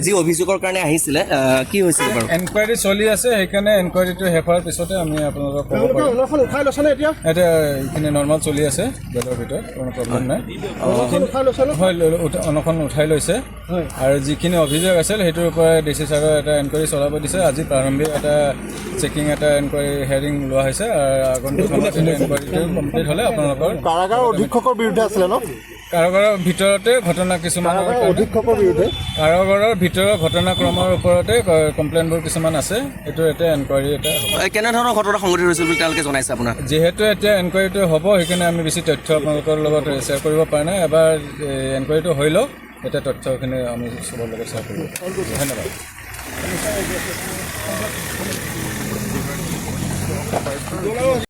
যি অভিযোগৰ কাৰণে আহিছিলে কি হৈছিল বাৰু? এনকুৱাৰী চলি আছে, সেইকাৰণে এনকুৱাৰীটো শেষ হোৱাৰ পিছতে আমি আপোনালোকক ক'ব পাৰিম। উঠাই লৈছে নে এতিয়া? এতিয়া এইখিনি নৰ্মেল চলি আছে, বেডৰ ভিতৰত কোনো প্ৰব্লেম নাই। হয়, অনখন উঠাই লৈছে আৰু যিখিনি অভিযোগ আছিল সেইটোৰ ওপৰত ডিচি ছাৰৰ এটা এনকুৱাৰী চলাব দিছে। আজি প্ৰাৰম্ভিক এটা চেকিং এটা এনকুৱাৰী হেয়াৰিং লোৱা হৈছে আৰু আগন্তুক সময়ত এনকুৱাৰীটো কমপ্লিট হ'লে আপোনালোকৰ কাৰাগাৰ অধীক্ষকৰ বিৰুদ্ধে আছিলে ন? কাৰাগাৰৰ ভিতৰতে ঘটনা কিছুমান অধীক্ষকৰ বিৰুদ্ধে কাৰাগাৰৰ ভিতৰৰ ঘটনাক্ৰমৰ ওপৰতে কমপ্লেইনবোৰ কিছুমান আছে। এইটো এতিয়া এনকুৱাৰী এটা হ'ব। কেনেধৰণৰ ঘটনা সংঘটিত হৈছিল বুলি তেওঁলোকে জনাইছে আপোনাক? যিহেতু এতিয়া এনকুৱাৰীটো হ'ব, সেইকাৰণে আমি বেছি তথ্য আপোনালোকৰ লগত শ্বেয়াৰ কৰিব পৰা নাই। এবাৰ এনকুৱাৰীটো হৈ লওক, এতিয়া তথ্যখিনি আমি চবৰ লগত শ্বেয়াৰ কৰিব। ধন্যবাদ।